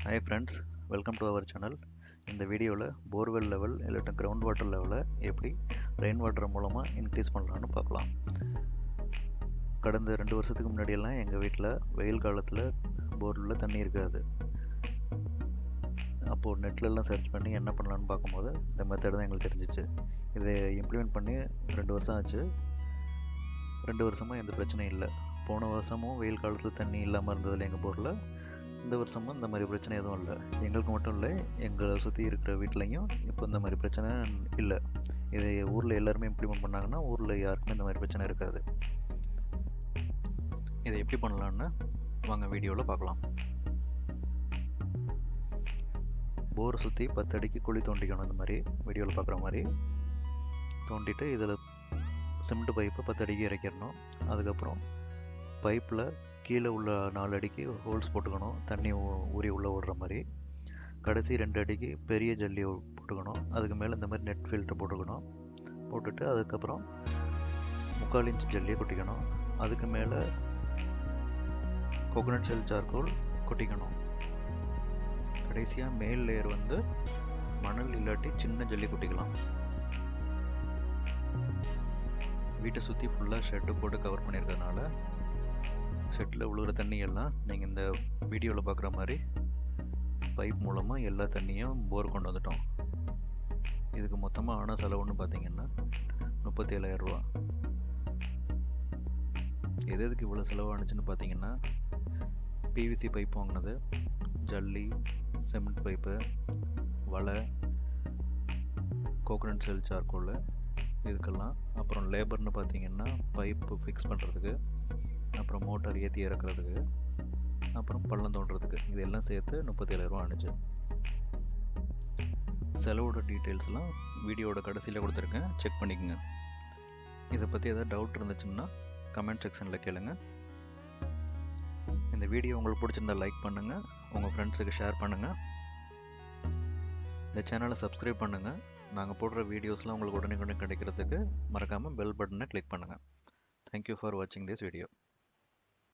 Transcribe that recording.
Hi friends, welcome to our channel. இந்த வீடியோவில் borewell level இல்லாட்ட கிரவுண்ட் வாட்டர் லெவலை எப்படி ரெயின் வாட்டர் மூலமாக இன்க்ரீஸ் பண்ணலான்னு பார்க்கலாம். கடந்த 2 வருஷத்துக்கு முன்னாடியெல்லாம் எங்கள் வீட்டில் வெயில் காலத்தில் போர்வெல்லில் தண்ணி இருக்காது. அப்போது நெட்லெல்லாம் சர்ச் பண்ணி என்ன பண்ணலான்னு பார்க்கும்போது இந்த மெத்தட் தான் எங்களுக்கு தெரிஞ்சிச்சு. இதை இம்ப்ளிமெண்ட் பண்ணி 2 வருஷம் ஆச்சு. 2 வருஷமாக எந்த பிரச்சனையும் இல்லை. போன வருஷமும் வெயில் காலத்தில் தண்ணி இல்லாமல் இருந்ததில்லை எங்கள் போரில். இந்த வருஷமும் இந்த மாதிரி பிரச்சனை எதுவும் இல்லை. எங்களுக்கு மட்டும் இல்லை, எங்களை சுற்றி இருக்கிற வீட்லேயும் இப்போ இந்த மாதிரி பிரச்சனை இல்லை. இதை ஊரில் எல்லாருமே இம்ப்ளிமெண்ட் பண்ணாங்கன்னா ஊரில் யாருக்குமே இந்த மாதிரி பிரச்சனை இருக்காது. இதை எப்படி பண்ணலான்னு வாங்க வீடியோவில் பார்க்கலாம். போரை சுற்றி 10 அடிக்கு குழி தோண்டிக்கணும். இந்த மாதிரி வீடியோவில் பார்க்குற மாதிரி தோண்டிட்டு இதில் சிமெண்ட் பைப்பை 10 அடிக்கு இறக்கிடணும். அதுக்கப்புறம் பைப்பில் கீழே உள்ள 4 அடிக்கு ஹோல்ஸ் போட்டுக்கணும், தண்ணி ஊறி உள்ளே ஓடுற மாதிரி. கடைசி 2 அடிக்கு பெரிய ஜல்லி போட்டுக்கணும். அதுக்கு மேலே இந்த மாதிரி நெட் ஃபில்டர் போட்டுக்கணும். போட்டுட்டு அதுக்கப்புறம் 3/4 இன்ச் ஜல்லியை கொட்டிக்கணும். அதுக்கு மேலே கோகோனட் ஷெல் சார்கோல் கொட்டிக்கணும். கடைசியாக மேல் லேயர் மணல் இல்லாட்டி சின்ன ஜல்லி கொட்டிக்கலாம். வீட்டை சுற்றி ஃபுல்லாக ஷெட்டு போட்டு கவர் பண்ணியிருக்கிறதுனால ஷெட்டில் விழுகிற தண்ணியெல்லாம் நீங்கள் இந்த வீடியோவில் பார்க்குற மாதிரி பைப் மூலமாக எல்லா தண்ணியும் போர் கொண்டு வந்துட்டோம். இதுக்கு மொத்தமாக ஆன செலவுன்னு பார்த்தீங்கன்னா 37,000 ரூபா. எதுக்கு இவ்வளோ செலவானுச்சுன்னு பார்த்தீங்கன்னா, பிவிசி பைப் வாங்கினது, ஜல்லி, சிமெண்ட் பைப்பு, வலை, கோகோனட் ஷெல் சார்கோல் இதுக்கெல்லாம். அப்புறம் லேபர்னு பார்த்தீங்கன்னா பைப்பு ஃபிக்ஸ் பண்ணுறதுக்கு, அப்புறம் மோட்டார் ஏற்றி இறக்குறதுக்கு, அப்புறம் பள்ளம் தோண்டுறதுக்கு. இதெல்லாம் சேர்த்து 37,000 ரூபா ஆணுச்சு. செலவோட டீட்டெயில்ஸ்லாம் வீடியோட கடைசியில் கொடுத்துருக்கேன், செக் பண்ணிக்கோங்க. இதை பற்றி எதாவது டவுட் இருந்துச்சுன்னா கமெண்ட் செக்ஷனில் கேளுங்க. இந்த வீடியோ உங்களுக்கு பிடிச்சிருந்தா லைக் பண்ணுங்கள், உங்கள் ஃப்ரெண்ட்ஸுக்கு ஷேர் பண்ணுங்கள். இந்த சேனலை சப்ஸ்கிரைப் பண்ணுங்கள். நாங்கள் போடுற வீடியோஸ்லாம் உங்களுக்கு உடனே கிடைக்கிறதுக்கு மறக்காமல் பெல் பட்டனை கிளிக் பண்ணுங்கள். தேங்க்யூ ஃபார் வாட்சிங் திஸ் வீடியோ.